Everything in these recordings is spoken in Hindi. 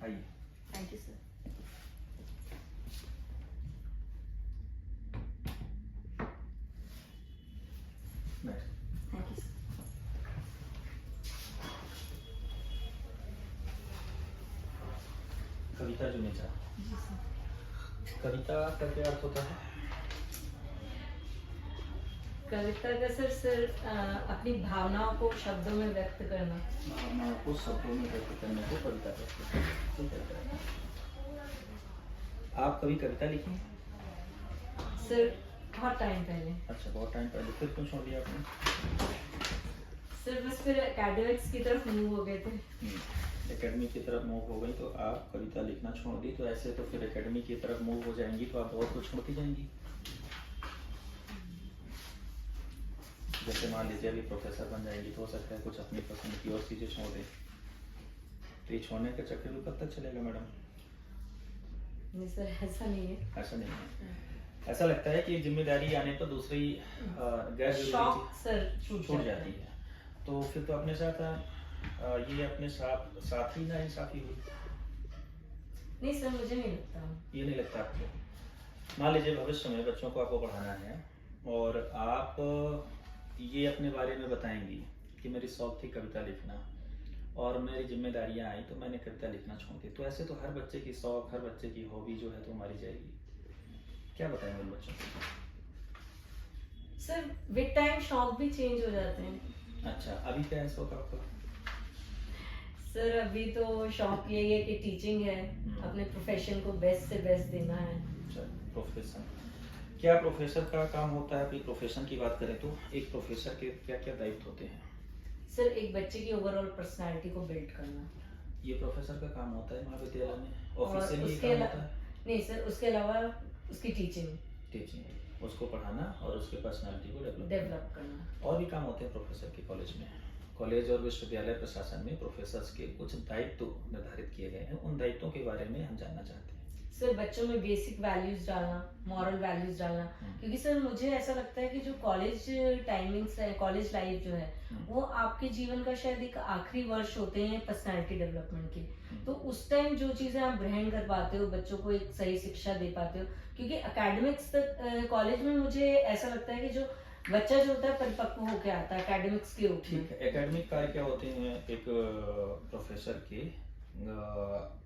आइए। Thank you sir. बैठ। Thank you sir. Kavita Juneja. Ji sir. Kavita का क्या अर्थ होता है? कविता का सर अपनी भावनाओं को शब्दों में व्यक्त करना। भावनाओं को शब्दों में व्यक्त करने को कविता कहते हैं। ठीक है। आप कभी कविता लिखी हैं? सर बहुत टाइम पहले। अच्छा, बहुत टाइम पहले। फिर क्यों छोड़ दिया आपने? सर बस फिर एकेडमिक्स की तरफ मूव हो गए थे। एकेडमी की तरफ मूव हो गई तो आप कविता लिखना छोड़ दी। तो ऐसे तो फिर एकेडमी की तरफ मूव हो जाएंगी तो आप बहुत कुछ छोड़ती जाएंगी। जैसे मान लीजिए अभी प्रोफेसर बन जाएंगी तो हो सकता है कुछ अपनी पसंद की और चीज़ें छोड़ दें। तो ये छोड़ने के चक्कर में कब तक चलेगा मैडम? नहीं सर, ऐसा नहीं है। ऐसा नहीं है। ऐसा लगता है कि जिम्मेदारी आने पर दूसरी गैर शौक सर छूट जाती है। तो फिर तो अपने साथ ये अपने साथ ही ना इंसाफी हुई। नहीं सर, मुझे नहीं लगता। ये नहीं लगता आपको? मान लीजिए भविष्य में बच्चों को आपको पढ़ाना है और आप ये अपने बारे में बताएंगी कि मेरी शौक थी कविता लिखना और मेरी जिम्मेदारियां आई तो मैंने कविता लिखना छोड़ दी। तो ऐसे तो हर बच्चे की शौक, हर बच्चे की हॉबी जो है तो मारी जाएगी। क्या बताएंगे उन बच्चों को? सर विद टाइम शौक भी चेंज हो जाते हैं। अच्छा, अभी क्या है शौक आपका? सर अभी तो शौक यही है कि टीचिंग है, अपने प्रोफेशन को बेस्ट से बेस्ट देना है। अच्छा, प्रोफेशन। क्या प्रोफेसर का काम होता है? अभी प्रोफेशन की बात करें तो एक प्रोफेसर के क्या क्या दायित्व होते हैं? सर एक बच्चे की ओवरऑल पर्सनालिटी को बिल्ड करना, ये प्रोफेसर का काम होता है महाविद्यालय में। और ऑफिशियली ये उसके काम होता है? नहीं सर, उसके अलावा उसकी टीचिंग, उसको पढ़ाना और उसके पर्सनालिटी को डेवलप करना। और भी काम होते हैं प्रोफेसर के कॉलेज में। कॉलेज और विश्वविद्यालय प्रशासन में प्रोफेसर्स के कुछ दायित्व निर्धारित किए गए हैं। उन दायित्वों के बारे में हम जानना चाहते हैं। सर बच्चों में बेसिक वैल्यूज डालना, मॉरल वैल्यूज डालना, क्योंकि सर मुझे ऐसा लगता है कि जो कॉलेज टाइमिंग्स है, कॉलेज लाइफ जो है वो आपके जीवन का शायद एक आखिरी वर्ष होते हैं पर्सनालिटी डेवलपमेंट के। तो उस टाइम जो चीजें आप ग्रहण कर पाते हो, बच्चों को एक सही शिक्षा दे पाते हो, क्योंकि एकेडमिक्स तक कॉलेज में मुझे ऐसा लगता है कि जो बच्चा जो होता है परिपक्व होकर आता है एकेडमिक्स के ऊपर। ठीक है, एकेडमिक कार्य क्या होते हैं एक प्रोफेसर के?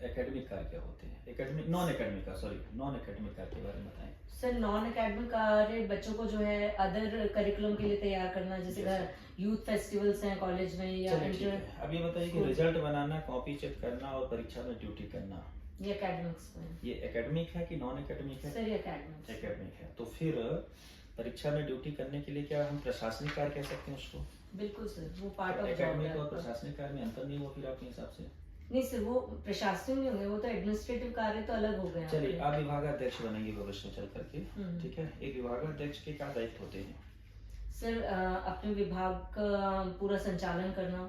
एकेडमिक कार्य क्या होते हैं? एकेडमिक नॉन एकेडमिक कार्य के बारे में बताएं। सर नॉन एकेडमिक कार्य बच्चों को जो है अदर करिकुलम के लिए तैयार करना, जैसे यूथ फेस्टिवल्स हैं कॉलेज में या अब ये बताइए कि रिजल्ट बनाना, कॉपी चेक करना और परीक्षा में ड्यूटी करना, ये एकेडमिक्स में, ये एकेडमिक है कि नॉन एकेडमिक है? सर ये एकेडमिक है। तो फिर परीक्षा में ड्यूटी करने के लिए क्या हम प्रशासनिक कार्य कह सकते हैं उसको? बिल्कुल सर, वो पार्ट ऑफ एकेडमिक और प्रशासनिक कार्य में अंतर नहीं हुआ फिर आपके हिसाब से? नहीं सर, वो प्रशासनिक नहीं होंगे, वो तो एडमिनिस्ट्रेटिव कार्य तो अलग हो गया। चलिए, आप विभागाध्यक्ष बनेंगे भविष्य में चल करके, ठीक है। एक विभागाध्यक्ष के क्या दायित्व होते हैं? सर अपने विभाग का पूरा संचालन करना,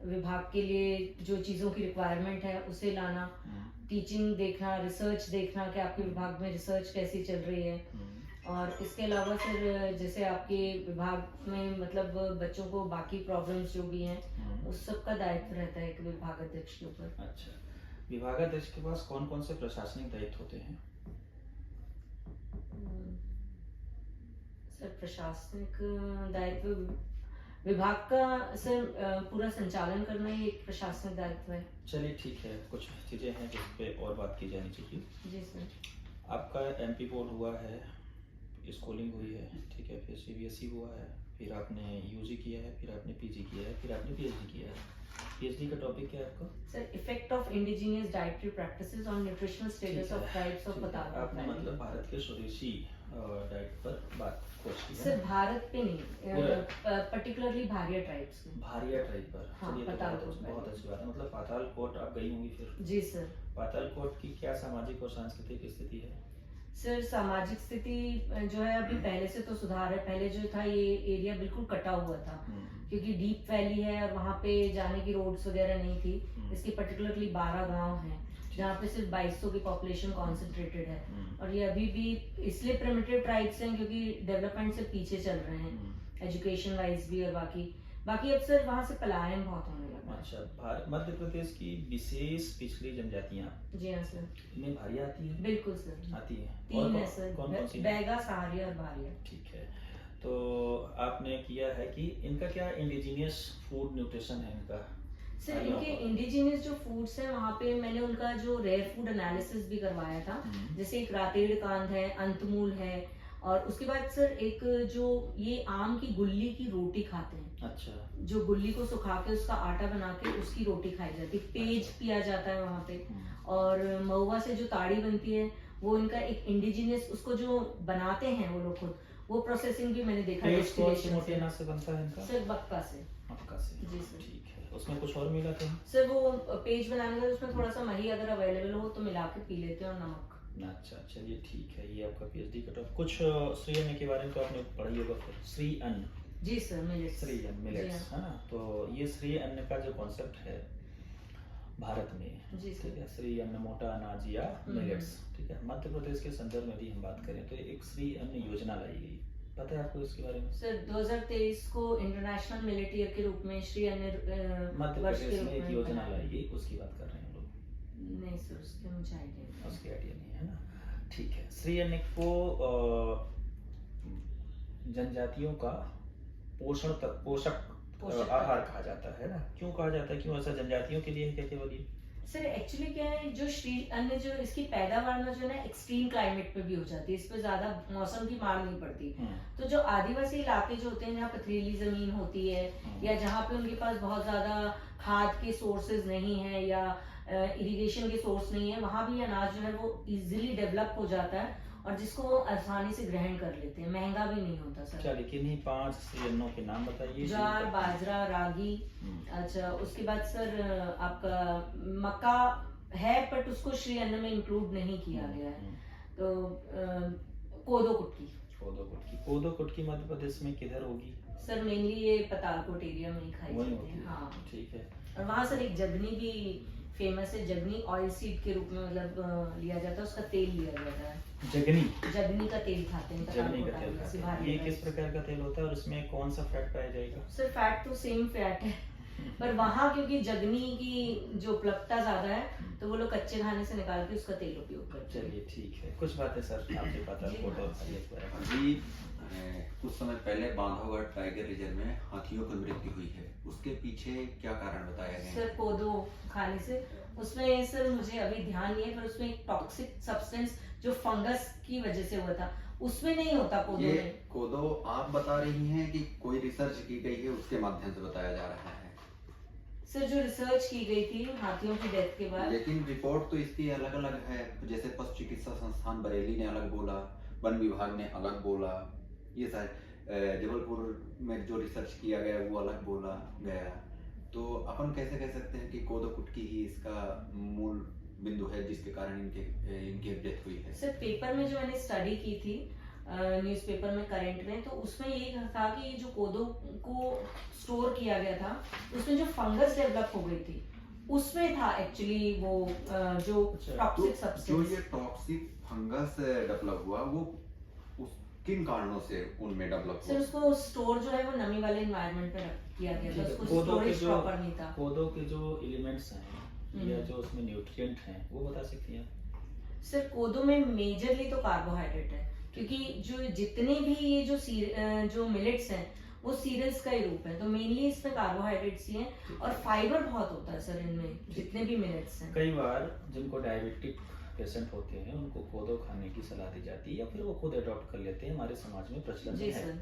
विभाग के लिए जो चीजों की रिक्वायरमेंट है उसे लाना, टीचिंग देखना, रिसर्च देखना कि आपके विभाग में रिसर्च कैसी चल रही है, और इसके अलावा सर जैसे आपके विभाग में मतलब बच्चों को बाकी प्रॉब्लम्स जो भी हैं उस सब का दायित्व रहता है एक विभागाध्यक्ष के ऊपर। अच्छा, विभागाध्यक्ष के पास कौन कौन से प्रशासनिक दायित्व होते हैं? सर प्रशासनिक दायित्व विभाग का सर पूरा संचालन करना ही एक प्रशासनिक दायित्व है। चलिए ठीक है, कुछ चीजें हैं जिस पे और बात की जानी चाहिए। जी सर। आपका एमपी बोर्ड हुआ है, स्कूलिंग हुई है, ठीक है, फिर सीबीएसई हुआ है, फिर आपने यूजी किया है, फिर आपने पीजी किया है, फिर आपने पीएचडी किया है। पीएचडी का टॉपिक क्या है आपका? Sir effect of indigenous dietary practices on nutritional status of tribes of पताल। आपने मतलब भारत के स्वदेशी डाइट पर बात कोर्स किया? सर भारत पे नहीं, पर्टिकुलरली भारिया ट्राइब्स में। भारिया ट्राइब पर? हाँ, चलिए, तो पातालकोट। बहुत अच्छी बात है। मतलब पातालकोट आप गई होंगी फिर? जी सर। पातालकोट की क्या सामाजिक और सांस्कृतिक स्थिति है? सर सामाजिक स्थिति जो है अभी पहले से तो सुधार है। पहले जो था ये एरिया बिल्कुल कटा हुआ था, क्योंकि डीप वैली है और वहाँ पे जाने की रोड्स वगैरह नहीं थी। इसके पर्टिकुलरली 12 गांव हैं जहाँ पे सिर्फ 2200 की पॉपुलेशन कॉन्सेंट्रेटेड है, और ये अभी भी इसलिए प्रिमिटिव ट्राइब्स हैं क्योंकि डेवलपमेंट से पीछे चल रहे हैं एजुकेशन वाइज भी, और बाकी अब सर वहाँ से पलायन बहुत होने लगा। अच्छा, मध्य प्रदेश की विशेष पिछड़ी जनजातियाँ जी हाँ सर, इनमें भारिया आती है? बिल्कुल सर। आती है। और 3 है सर, कौन कौन सी हैं? बैगा, सहारिया और भारिया। ठीक है। तो आपने किया है कि इनका क्या इंडिजीनियस फूड न्यूट्रिशन है इनका? सर आइडिया इनके होगा। इंडिजिनियस जो फूड्स हैं वहाँ पे मैंने उनका जो रेयर फूड एनालिसिस भी करवाया था। जैसे एक रातेड़ कांद है, अंतमूल है, और उसके बाद सर एक जो ये आम की गुल्ली की रोटी खाते हैं, अच्छा। जो गुल्ली को सुखा के उसका आटा बना के उसकी रोटी खाई जाती है, पेज पिया जाता है वहाँ पे। और महुआ से जो ताड़ी बनती है वो इनका एक इंडिजिनियस, उसको जो बनाते हैं वो लोग खुद, वो प्रोसेसिंग भी मैंने देखा पेज कौन सी distillation मोटे से। अनाज से बनता है इनका? सर मक्का से। मक्का से। जी सर। ठीक है। उसमें कुछ और मिला था? सर वो पेज बनाने का उसमें थोड़ा सा मही अगर अवेलेबल हो तो मिला के पी लेते हैं, और नमक। अच्छा, चलिए ठीक है। ये आपका पीएचडी का टॉप। कुछ श्री अन्न के बारे में तो आपने पढ़ा ही होगा फिर। श्री अन्न, जी सर, मिलेट्स। श्री अन्न, जी मिलेट्स, है ना? तो ये श्री अन्न का जो कॉन्सेप्ट है भारत में, जी सर। ठीक है, श्री अन्न मोटा अनाज या मिलेट्स, ठीक है। मध्य प्रदेश के संदर्भ में भी हम बात करें तो एक श्री अन्न योजना लाई गई, पता है आपको इसके बारे में? सर 2023 को इंटरनेशनल मिलेट ईयर के रूप में श्री अन्न मध्य वर्ष प्रदेश के में रूप एक में योजना बनाया। लाई गई, उसकी बात कर रहे हैं हम लोग। नहीं सर, उसके मुझे आइडिया नहीं। उसकी आइडिया नहीं है ना? ठीक है। श्री अन्न को जनजातियों का पोषक पोषक आहार कहा जाता है ना? क्यों कहा जाता है? क्यों ऐसा जनजातियों के लिए है, क्या केवल ये? सर एक्चुअली क्या है, जो श्री अन्न जो इसकी पैदावार में जो है ना एक्सट्रीम क्लाइमेट पे भी हो जाती है, इस पे ज्यादा मौसम की मार नहीं पड़ती। तो जो आदिवासी इलाके जो होते हैं जहाँ पथरीली जमीन होती है, या जहाँ पे उनके पास बहुत ज्यादा खाद के सोर्सेज नहीं है या इरिगेशन के सोर्स नहीं है, वहां भी अनाज जो है वो इजीली डेवलप हो जाता है, और जिसको वो आसानी से ग्रहण कर लेते हैं, महंगा भी नहीं होता सर। चलिए, किन्हीं 5 श्री अन्नों के नाम बताइए। ज्वार, बाजरा, रागी। अच्छा, उसके बाद सर आपका मक्का है बट उसको श्री अन्न में इंक्लूड नहीं किया गया है। तो कोदो कुटकी। कोदो कुटकी मध्य प्रदेश में किधर होगी? सर मेनली ये पतालकोट एरिया में ही खाई वहीं जाती होती है। है। हाँ, ठीक है। और वहाँ सर एक जगनी भी फेमस है, जगनी ऑयल सीड के रूप में मतलब लिया जाता है, उसका तेल लिया जाता है। जगनी का तेल खाते हैं जगनी का पतालकोट तेल एरिया से खाते हैं। बाहर ये लेकर। किस प्रकार का तेल होता है और इसमें कौन सा फैट पाया जाएगा? सर फैट तो सेम फैट है, पर वहाँ क्योंकि जगनी की जो उपलब्धता ज्यादा है तो वो लोग कच्चे खाने से निकाल के उसका तेल उपयोग करते हैं। चलिए ठीक है। कुछ बातें सर आपसे पता जी, फोटो हाँ। अभी कुछ समय पहले बांधवगढ़ टाइगर रिजर्व में हाथियों की मृत्यु हुई है, उसके पीछे क्या कारण बताया गया है? सर कोदो खाने से, उसमें सर मुझे अभी ध्यान नहीं है, पर उसमें एक टॉक्सिक सब्सटेंस जो फंगस की वजह से हुआ था, उसमें नहीं होता कोदो ये में। कोदो आप बता रही हैं कि कोई रिसर्च की गई है उसके माध्यम से बताया जा रहा है? सर जो रिसर्च की गई थी हाथियों की डेथ के बाद, लेकिन रिपोर्ट तो इसकी अलग अलग है, जैसे पशु चिकित्सा संस्थान बरेली ने अलग बोला, वन विभाग ने अलग बोला, ये सारे जबलपुर में जो रिसर्च किया गया वो अलग बोला गया। तो अपन कैसे कह सकते हैं कि कोदो कुटकी ही इसका मूल बिंदु है जिसके कारण इनकी डेथ हुई है? सर पेपर में जो मैंने स्टडी की थी न्यूज़पेपर में करंट में, तो उसमें ये था कि ये जो कोदो को स्टोर किया गया था उसमें जो फंगस डेवलप हो गई थी उसमें था एक्चुअली वो जो टॉक्सिक जो सब्सटेंस। ये टॉक्सिक फंगस डेवलप हुआ वो किन कारणों से उनमें डेवलप सर हुआ? उसको स्टोर जो है वो नमी वाले एनवायरनमेंट में किया गया था, उसको स्टोरेज प्रॉपर नहीं था। कोदो के जो एलिमेंट्स हैं या जो उसमें न्यूट्रिएंट हैं वो बता सकती हैं? सर कोदो में मेजरली तो कार्बोहाइड्रेट है, क्योंकि जो जितने भी ये जो मिलेट्स हैं वो सीरियल्स का ही रूप है, तो मेनली इसमें कार्बोहाइड्रेट्स ही हैं, और फाइबर बहुत होता है सर इनमें जितने भी मिलेट्स हैं। कई बार जिनको डायबिटिक पेशेंट होते हैं उनको कोदो खाने की सलाह दी जाती है या फिर वो खुद अडॉप्ट कर लेते हैं, हमारे समाज में प्रचलन जी है। सर।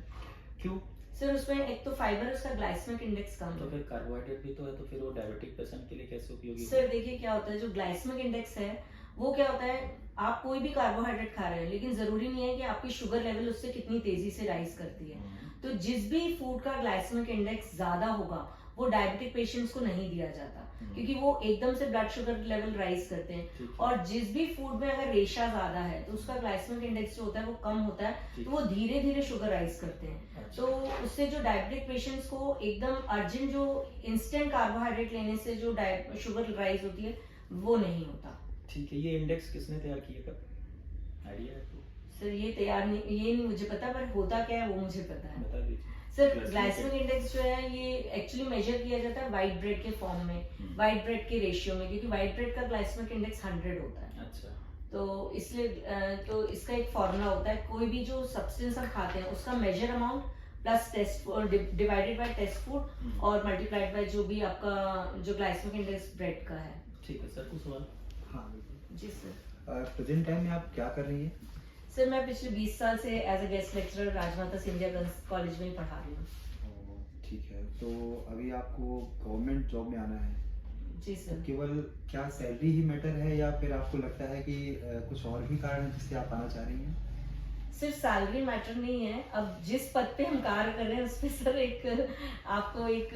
क्यों? सर उसमें एक तो फाइबर, उसका ग्लाइसेमिक इंडेक्स कम तो है। फिर कार्बोहाइड्रेट भी तो है, तो फिर वो डायबिटिक पेशेंट के लिए कैसे उपयोगी सर देखिए क्या होता है, जो ग्लाइसेमिक इंडेक्स है वो क्या होता है, आप कोई भी कार्बोहाइड्रेट खा रहे हैं लेकिन जरूरी नहीं है कि आपकी शुगर लेवल उससे कितनी तेजी से राइज करती है। तो जिस भी फूड का ग्लाइसेमिक इंडेक्स ज्यादा होगा वो डायबिटिक पेशेंट्स को नहीं दिया जाता, क्योंकि वो एकदम से ब्लड शुगर लेवल राइज करते हैं। और जिस भी फूड में अगर रेशा ज्यादा है तो उसका ग्लाइसेमिक इंडेक्स जो होता है वो कम होता है, तो वो धीरे धीरे शुगर राइज करते हैं। तो उससे जो डायबिटिक पेशेंट्स को एकदम अर्जेंट जो इंस्टेंट कार्बोहाइड्रेट लेने से जो शुगर राइज होती है वो नहीं होता। ठीक है। ये इंडेक्स किसने तैयार किया, आइडिया है आपको? सर ये नहीं मुझे पता, पर होता क्या है वो मुझे पता है। बता दीजिए। सर Glycemic ग्लाइसेमिक इंडेक्स जो है ये एक्चुअली मेजर किया जाता है वाइट ब्रेड के फॉर्म में, वाइट ब्रेड के रेशियो में, क्योंकि वाइट ब्रेड का ग्लाइसेमिक इंडेक्स 100 होता है। अच्छा। तो इसलिए तो इसका एक फॉर्मूला होता है, कोई भी जो सब्सटेंस हम खाते हैं उसका major amount plus test divided by test food और मल्टीप्लाइड बाय जो भी आपका जो ग्लाइसेमिक इंडेक्स ब्रेड का है। ठीक है सर, कुछ सवाल? हाँ बिल्कुल। जी सर। प्रेजेंट टाइम में आप क्या कर रही हैं? सर मैं पिछले 20 साल से as a guest lecturer Rajmata Scindia girls college में ही पढ़ा रही हूँ। ठीक है, तो अभी आपको गवर्नमेंट जॉब में आना है, जी तो सर। केवल क्या सैलरी ही मैटर है या फिर आपको लगता है कि कुछ और भी कारण है जिससे आप आना चाह रही हैं? सिर्फ सैलरी मैटर नहीं है, अब जिस पद पे हम कार्य कर रहे हैं उस पे सर एक आपको एक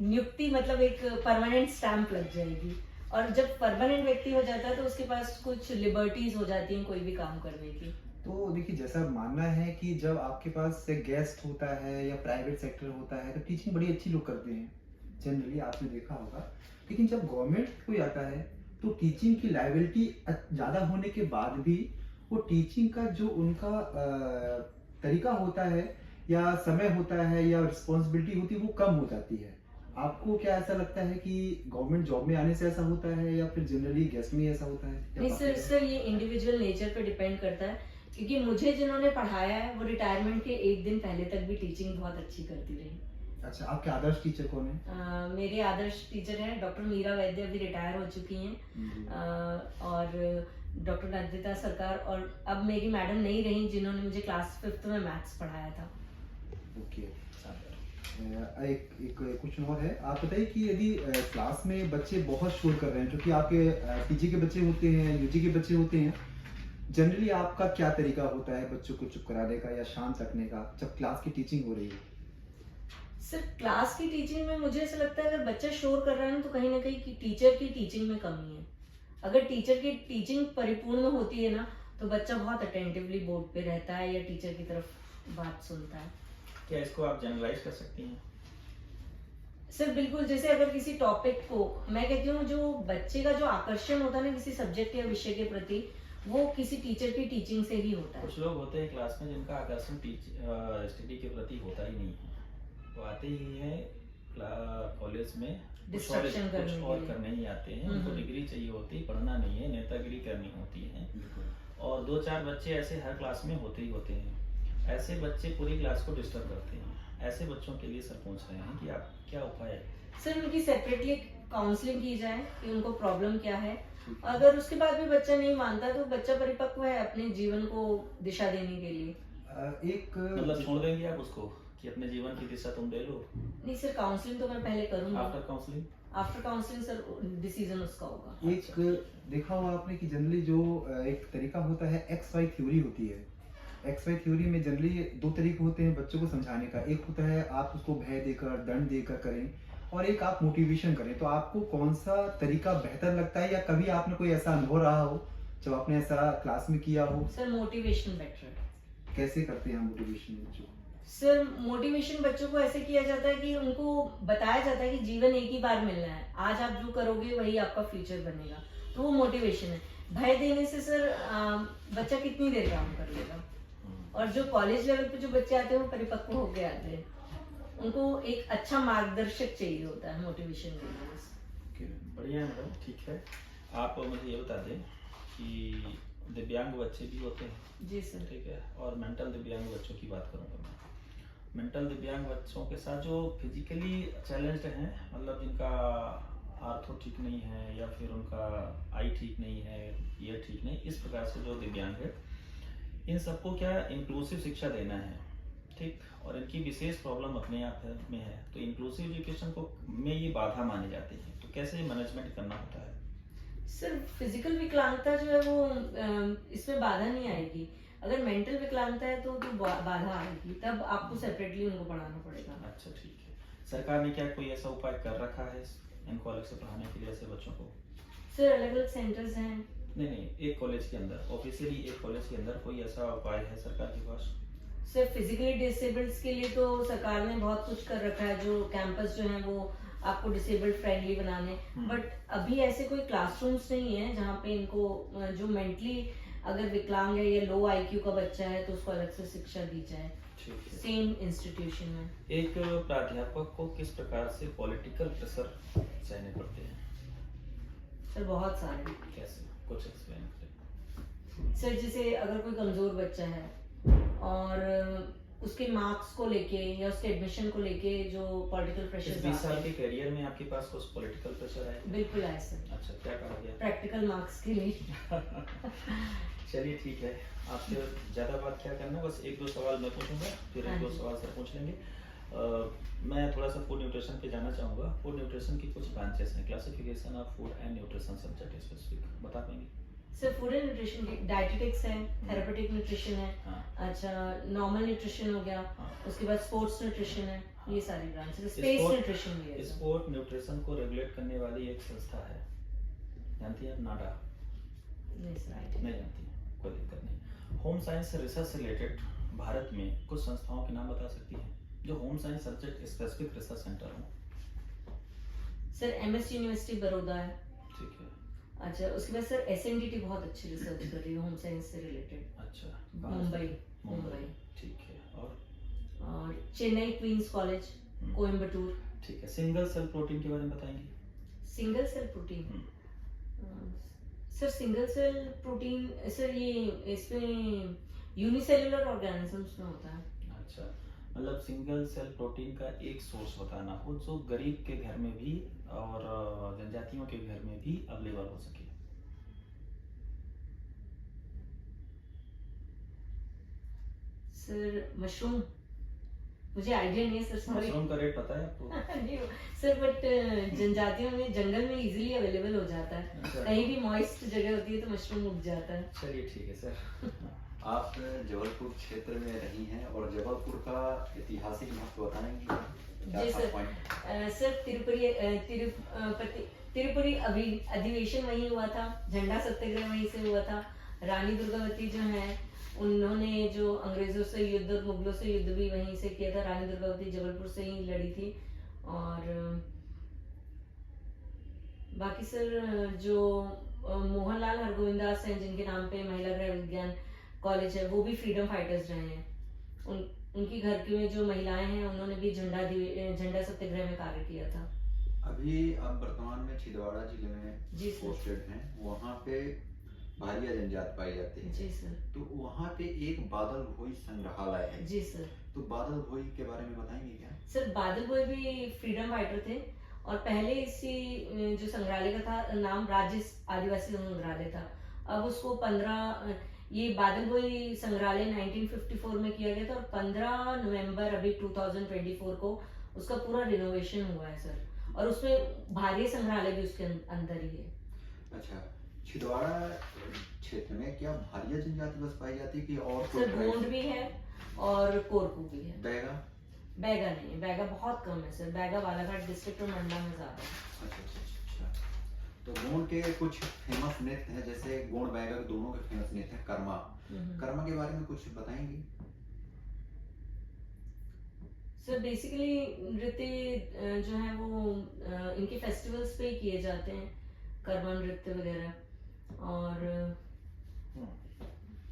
नियुक्ति मतलब एक परमानेंट स्टैंप लग जाएगी, और जब परमानेंट व्यक्ति हो जाता है तो उसके पास कुछ लिबर्टीज हो जाती हैं कोई भी काम करने की। तो देखिए, जैसा मानना है कि जब आपके पास एक गेस्ट होता है या प्राइवेट सेक्टर होता है तो टीचिंग बड़ी अच्छी लोग करते हैं, जनरली आपने देखा होगा। लेकिन जब गवर्नमेंट कोई आता है तो टीचिंग की लायबिलिटी ज़्यादा होने के बाद भी वो टीचिंग का जो उनका तरीका होता है या समय होता है या रिस्पॉन्सिबिलिटी होती है वो कम हो जाती है। आपको क्या ऐसा लगता है कि गवर्नमेंट जॉब में आने से ऐसा होता है या फिर जनरली गेस्ट में ऐसा होता है? नहीं सर, सर ये इंडिविजुअल नेचर पे डिपेंड करता है, क्योंकि मुझे जिन्होंने पढ़ाया है वो रिटायरमेंट के एक दिन पहले तक भी टीचिंग बहुत अच्छी करती रही। अच्छा, आपके आदर्श टीचर कौन है? मेरे आदर्श टीचर हैं डॉक्टर मीरा वैद्य, अभी रिटायर हो चुकी हैं, और डॉक्टर नंदिता सरकार, और अब मेरी मैडम नहीं रही जिन्होंने मुझे क्लास 5th में मैथ्स पढ़ाया था। ओके। एक क्वेश्चन और है, आप बताइए कि यदि क्लास में बच्चे बहुत शोर कर रहे हैं, जो कि आपके पीजी के बच्चे होते हैं, यूजी के बच्चे होते हैं, जनरली आपका क्या तरीका होता है बच्चों को चुप कराने का या शांत रखने का जब क्लास की टीचिंग हो रही है? सर क्लास की टीचिंग में मुझे ऐसा लगता है अगर बच्चा शोर कर रहा है ना तो कहीं ना कहीं टीचर की टीचिंग में कमी है। अगर टीचर की टीचिंग परिपूर्ण होती है ना तो बच्चा बहुत अटेंटिवली बोर्ड पे रहता है या टीचर की तरफ बात सुनता है। क्या इसको आप जनरलाइज कर सकती हैं? सर बिल्कुल, जैसे अगर किसी टॉपिक को मैं कहती हूँ जो बच्चे का जो आकर्षण होता है ना किसी सब्जेक्ट या विषय के प्रति, वो किसी टीचर की टीचिंग से ही होता है। कुछ लोग होते हैं क्लास में जिनका आकर्षण स्टडी के प्रति होता ही नहीं है, वो आते ही हैं कॉलेज में डिस्ट्रक्शन कुछ और करने ही आते हैं, उनको डिग्री चाहिए होती है, पढ़ना नहीं है, नेतागिरी करनी होती है। और 2-4 बच्चे ऐसे हर क्लास में होते ही होते हैं, ऐसे बच्चे पूरी क्लास को डिस्टर्ब करते हैं। ऐसे बच्चों के लिए सर पूछ रहे हैं कि आप क्या उपाय है? सर उनकी सेपरेटली काउंसलिंग की जाए कि उनको प्रॉब्लम क्या है, अगर उसके बाद भी बच्चा नहीं मानता तो बच्चा परिपक्व है अपने जीवन को दिशा देने के लिए। मतलब छोड़ देंगे आप उसको कि अपने जीवन की दिशा तुम दे लो? नहीं सर, काउंसलिंग तो मैं पहले करूंगी। आफ्टर काउंसलिंग सर डिसीजन उसका होगा। एक देखा होगा आपने कि जनरली जो एक तरीका होता है XY थ्योरी होती है। XY थ्योरी में जनरली 2 तरीके होते हैं बच्चों को समझाने का। एक होता है आप उसको भय देकर, दंड देकर करें, और एक आप मोटिवेशन करें। तो आपको कौन सा तरीका बेहतर लगता है, या कभी आपने कोई ऐसा अनुभव रहा हो जब आपने ऐसा क्लास में किया हो? Sir motivation better. कैसे करते हैं मोटिवेशन बच्चों? सर मोटिवेशन बच्चों को ऐसे किया जाता है कि उनको बताया जाता है कि जीवन एक ही बार मिलना है, आज आप जो करोगे वही आपका फ्यूचर बनेगा, तो वो मोटिवेशन है। भय देने से सर बच्चा कितनी देर काम कर लेगा। और जो कॉलेज लेवल पे जो बच्चे आते हैं वो परिपक्व होके आते हैं, उनको एक अच्छा मार्गदर्शक चाहिए होता है मोटिवेशन के लिए। बढ़िया है मैडम, ठीक है। आप मुझे ये बता दें कि दिव्यांग बच्चे भी होते हैं? जी सर। ठीक है, और मेंटल दिव्यांग बच्चों की बात करूंगा मैं। मेंटल दिव्यांग बच्चों के साथ जो फिजिकली चैलेंज्ड हैं, मतलब जिनका आर्थो ठीक नहीं है या फिर उनका आई ठीक नहीं है, ईयर ठीक नहीं, इस प्रकार से जो दिव्यांग है, इन सबको क्या इंक्लूसिव शिक्षा देना है, ठीक, और इनकी विशेष प्रॉब्लम अपने आप में है, तो इंक्लूसिव एजुकेशन को में ये बाधा माने जाते हैं, तो कैसे मैनेजमेंट करना होता है? सर फिजिकल विकलांगता जो है वो इसमें बाधा नहीं आएगी, अगर मेंटल विकलांगता है तो बाधा आएगी, तब आपको सेपरेटली उनको पढ़ाना पड़ेगा। अच्छा ठीक है, सरकार ने क्या कोई ऐसा उपाय कर रखा है इन कॉलेज से पढ़ाने के लिए ऐसे बच्चों को? सर अलग अलग सेंटर्स हैं। नहीं, एक कॉलेज के अंदर, ऑफिशियली एक कॉलेज के अंदर कोई ऐसा उपाय है सरकार के पास? सर फिजिकली डिसेबल्ड के लिए तो सरकार ने बहुत कुछ कर रखा है, जो कैंपस जो है वो आपको डिसेबल्ड फ्रेंडली बनाने, बट अभी ऐसे कोई क्लासरूम्स नहीं है जहाँ पे इनको जो मेंटली अगर विकलांग है या लो आईक्यू का बच्चा है तो उसको अलग से शिक्षा दी जाए ठीक है। सेम इंस्टीट्यूशन में। एक प्राध्यापक को किस प्रकार से पॉलिटिकल प्रेशर सहने पड़ते हैं? सर बहुत सारे। कैसे, कुछ एक्सप्लेन करें। सर जैसे अगर कोई कमजोर बच्चा है और उसके मार्क्स को लेके या उसके एडमिशन को लेके जो पॉलिटिकल इस प्रेशर 20 साल के करियर में आपके पास कुछ पॉलिटिकल प्रेशर है? बिल्कुल आए सर, अच्छा, क्या कहा गया? प्रैक्टिकल मार्क्स के लिए। चलिए ठीक है, आपसे ज़्यादा बात क्या करना, बस एक दो सवाल मैं पूछूंगा, फिर हाँ एक दो जी। सवाल सर पूछ लेंगे। मैं थोड़ा सा फूड न्यूट्रिशन पे जाना चाहूँगा। फूड न्यूट्रिशन की कुछ ब्रांचेस हैं, classification of food and nutrition subject specific बता पाएंगे? सर फूड एंड न्यूट्रिशन की डाइटेटिक्स है, थेरेपेटिक न्यूट्रिशन है, हाँ। अच्छा नॉर्मल न्यूट्रिशन हो गया, हाँ। उसके बाद स्पोर्ट्स न्यूट्रिशन है, ये सारी ब्रांचेस। स्पेस स्पोर्ट- न्यूट्रिशन भी है सर। स्पोर्ट न्यूट्रिशन को रेगुलेट करने वाली एक संस्था है, जानती है आप? नाडा? नहीं सर, आई नहीं जानती, कोई दिक्कत नहीं। होम साइंस रिसर्च से रिलेटेड भारत में कुछ संस्थाओं के नाम बता सकती हैं जो home science subject specific research centre हो? सर एमएस यूनिवर्सिटी बड़ौदा है, ठीक है। अच्छा उसके बाद सर एसएनडीटी बहुत अच्छी रिसर्च कर रही है होम साइंस से रिलेटेड, अच्छा, मुंबई। मुंबई, ठीक है। और चेन्नई क्वींस कॉलेज, हम्म, कोयम्बटूर। ठीक है। सिंगल सेल प्रोटीन के बारे में बताएंगे? सिंगल सेल प्रोटीन, हम्म, sir single cell protein sir ये इसमें यूनिसेलुलर ऑर्गेनिजम्स में होता है। अच्छा, मतलब सिंगल सेल प्रोटीन का एक सोर्स बताना हो जो गरीब के घर में भी और जनजातियों के घर में भी अवेलेबल हो सके। सर मशरूम, मुझे आइडिया नहीं है सर, सॉरी। मशरूम का रेट पता है आपको? नहीं सर, बट जनजातियों में जंगल में इजीली अवेलेबल हो जाता है, अच्छा। कहीं भी मॉइस्ट जगह होती है तो मशरूम उग जाता है। चलिए ठीक है सर। आप जबलपुर क्षेत्र में रही हैं और जबलपुर का ऐतिहासिक महत्व बताएंगी? क्या जी खास सर। point? सर तिरुपति अधिवेशन वहीं हुआ था, झंडा सत्याग्रह वहीं से हुआ था। रानी दुर्गावती जो है उन्होंने जो अंग्रेजों से युद्ध और मुगलों से युद्ध भी वहीं से किया था। रानी दुर्गावती जबलपुर से ही लड़ी थी। और बाकी सर जो मोहनलाल हरगोविंदास हैं जिनके नाम पे महिला गृह विज्ञान कॉलेज है, वो भी फ्रीडम फाइटर्स रहे हैं। उनकी घर की में जो महिलाएं हैं उन्होंने भी झंडा सत्याग्रह में कार्य किया था। अभी आप वर्तमान में छिंदवाड़ा जिले में जी सर। पोस्टेड हैं, वहाँ पे भारिया जनजात पाई जाती है। जी सर। तो वहाँ पे एक बादल भोई संग्रहालय है। जी सर। तो बादल भोई के बारे में बताएंगे क्या? सर बादल भोई भी फ्रीडम फाइटर थे और पहले इसी जो संग्रहालय का था नाम राज्य आदिवासी संग्रहालय था। अब उसको 15 ये बादल भोई संग्रहालय 1954 में किया गया था और 15 नवंबर अभी 2024 को उसका पूरा रिनोवेशन हुआ है सर। और उसमें भारी संग्रहालय भी उसके अंदर ही है। अच्छा, छिंदवाड़ा क्षेत्र में क्या भारिया जनजाति बस पाई जाती है कि और कोई सर गोंड भी है और कोरकू भी है। बैगा? बैगा नहीं है, बैगा बहुत कम है सर। बैगा बालाघाट डिस्ट्रिक्ट और मंडला में ज्यादा है। अच्छा। तो गोंड के कुछ फेमस नृत्य हैं, जैसे गोंड बैगा दोनों के फेमस नृत्य हैं कर्मा। कर्मा के बारे में कुछ बताएंगे? सर बेसिकली नृत्य जो है वो इनके फेस्टिवल्स पे ही किए जाते हैं, कर्मा नृत्य वगैरह। और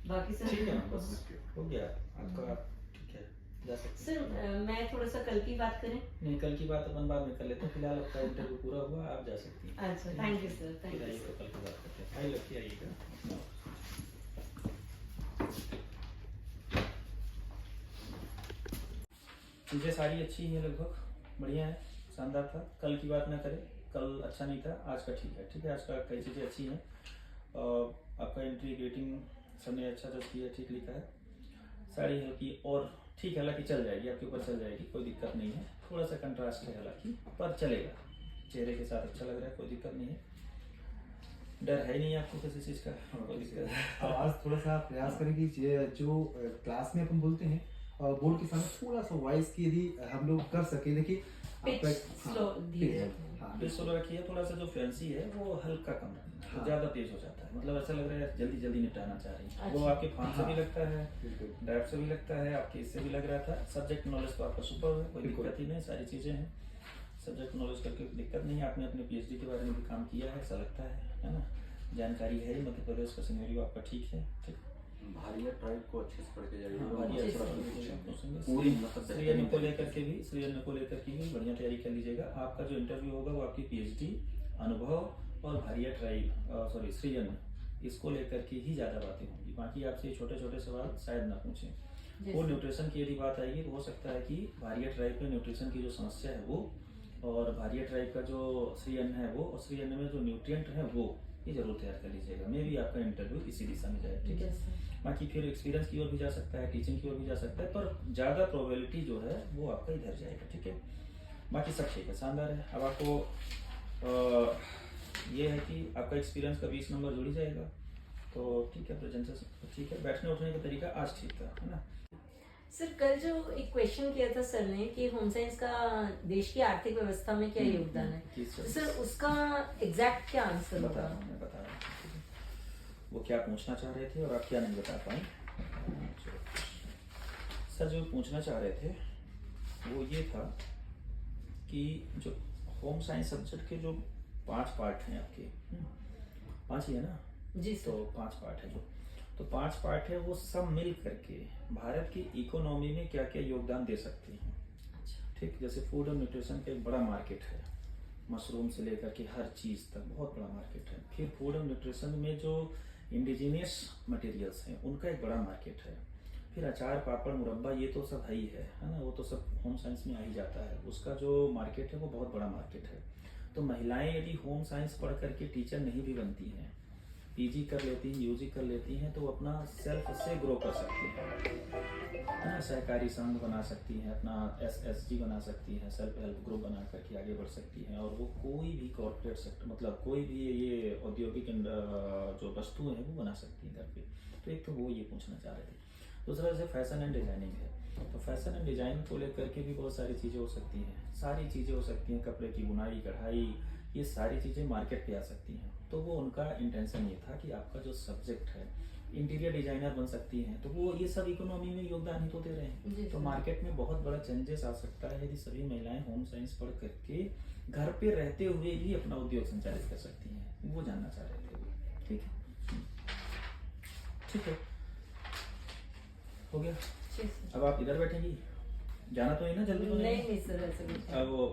बाकी सर ठीक है, बस हो गया आपका, ठीक है, जा सकते सर हैं। मैं थोड़ा सा कल की बात करें। नहीं, कल की बात अपन बाद में कर लेते हैं, फिलहाल आपका इंटरव्यू पूरा हुआ, आप जा सकती हैं। अच्छा, थैंक यू सर, थैंक फिर यू आइए सर। तो कल की बात करते हैं। आइए लड़की आइएगा। चीज़ें सारी अच्छी हैं, लगभग बढ़िया है, शानदार था। कल की बात ना करें, कल अच्छा नहीं था, आज का ठीक है। ठीक है, आज का कई चीज़ें अच्छी हैं। आपका एंट्री ग्रेटिंग सबने अच्छा जज किया, ठीक लिखा है। साड़ी हल्की और ठीक है, हालांकि चल जाएगी, आपके ऊपर चल जाएगी, कोई दिक्कत नहीं है। थोड़ा सा कंट्रास्ट है हालांकि, पर चलेगा, चेहरे के साथ अच्छा लग रहा है, कोई दिक्कत नहीं है। डर है ही नहीं आपको किसी चीज़ का, कोई दिक्कत है। आवाज थोड़ा सा प्रयास करें कि जो क्लास में अपन बोलते हैं बोर्ड के सामने थोड़ा सा वॉइस की यदि हम लोग कर सके। देखिए Pitch slow, धीरे रखें। हाँ, बिल सोलो रखिए, थोड़ा सा जो फैंसी है वो हल्का कम रखना, हाँ। तो ज़्यादा तेज हो जाता है, मतलब ऐसा लग रहा है जल्दी जल्दी निपटाना चाह रही है। वो अच्छा। आपके फान से भी हाँ। लगता है, बिल्कुल। ड्राइव से भी लगता है, आपके इससे भी लग रहा था। सब्जेक्ट नॉलेज तो आपका सुपर है, कोई बिल्कुल। दिक्कत ही नहीं, सारी चीज़ें हैं। सब्जेक्ट नॉलेज करके दिक्कत नहीं है। आपने अपने PhD के बारे में भी काम किया है, ऐसा लगता है ना। जानकारी है, मध्य प्रदेश का सिनेरियो आपका ठीक है, ठीक। भारिया ट्राइब को अच्छे से पढ़ के जाइए। हाँ, और भारिया अच्छे से थोड़ा पूछेंगे। पूछेंगे। पूरी मतलब सृजन को लेकर के भी, सृजन को लेकर के भी बढ़िया तैयारी कर लीजिएगा। आपका जो इंटरव्यू होगा वो आपकी पीएचडी, अनुभव और भारिया ट्राइब सॉरी सृजन, इसको लेकर के ही ज़्यादा बातें होंगी। बाकी आपसे ये छोटे छोटे सवाल शायद ना पूछें। वो न्यूट्रिशन की यदि बात आएगी तो हो सकता है कि भारिया ट्राइब में न्यूट्रिशन की जो समस्या है वो, और भारिया ट्राइब का जो सृजन है वो, और सृजन में जो न्यूट्रिएंट है वो, ये जरूर तैयार कर लीजिएगा। मे भी आपका इंटरव्यू इसी दिशा में जाए, ठीक है। बाकी फिर एक्सपीरियंस की ओर भी जा सकता है, टीचिंग की ओर भी जा सकता है, पर ज़्यादा प्रोबेबिलिटी जो है वो आपका इधर जाएगा, ठीक है। बाकी सब ठीक है, शानदार है। अब आपको ये है कि आपका एक्सपीरियंस का 20 नंबर जुड़ ही जाएगा, तो ठीक है। प्रेजेंटेशन ठीक है, बैठने उठने का तरीका आज ठीक था, है ना। सर कल जो एक क्वेश्चन किया था सर ने कि होम साइंस का देश की आर्थिक व्यवस्था में क्या योगदान है, तो सर उसका एग्जैक्ट क्या आंसर बता होगा? रहा हूँ, मैं बता रहा हूँ, ठीक है। वो क्या पूछना चाह रहे थे और आप क्या नहीं बता पाए। सर जो पूछना चाह रहे थे वो ये था कि जो होम साइंस सब्जेक्ट के जो 5 पार्ट हैं आपके, 5 ही है ना, जी तो सर। 5 पार्ट है जो, तो 5 पार्ट है वो सब मिल करके भारत की इकोनॉमी में क्या क्या योगदान दे सकते हैं, अच्छा। ठीक। जैसे फूड और न्यूट्रिशन का एक बड़ा मार्केट है, मशरूम से लेकर के हर चीज़ तक बहुत बड़ा मार्केट है। फिर फूड और न्यूट्रिशन में जो इंडिजीनियस मटेरियल्स हैं उनका एक बड़ा मार्केट है। फिर अचार, पापड़, मुरब्बा, ये तो सब है ही है ना, वो तो सब होम साइंस में आ ही जाता है। उसका जो मार्केट है वो बहुत बड़ा मार्केट है। तो महिलाएं यदि होम साइंस पढ़ करके टीचर नहीं भी बनती हैं, पीजी कर लेती हैं, यूजी कर लेती हैं, तो अपना सेल्फ से ग्रो कर सकती हैं, है ना। सहकारी संघ बना सकती हैं, अपना एसएसजी बना सकती हैं, सेल्फ हेल्प ग्रुप बना करके आगे बढ़ सकती हैं। और वो कोई भी कॉर्पोरेट सेक्टर, मतलब कोई भी ये औद्योगिक जो वस्तु है वो बना सकती हैं घर पे। तो एक तो वो ये पूछना चाह रहे थे। दूसरा जैसे फैशन एंड डिजाइनिंग है, तो फैशन एंड डिजाइन को लेकर के भी बहुत सारी चीज़ें हो सकती हैं, सारी चीज़ें हो सकती हैं। कपड़े की बुनाई, कढ़ाई, ये सारी चीज़ें मार्केट पे आ सकती हैं। तो वो उनका इंटेंशन ये था कि आपका जो सब्जेक्ट है, इंटीरियर डिजाइनर बन सकती हैं, तो वो ये सब इकोनॉमी में योगदान ही तो दे रहे हैं। तो मार्केट में बहुत बड़ा चेंजेस आ सकता है यदि सभी महिलाएं होम साइंस पढ़ करके घर पे रहते हुए भी अपना उद्योग संचालित कर सकती हैं। वो जानना चाह रहे थे, ठीक है। ठीक है, हो गया। अब आप इधर बैठेंगी, जाना तो है ना जल्दी? नहीं सर, ऐसा कुछ नहीं। अब वो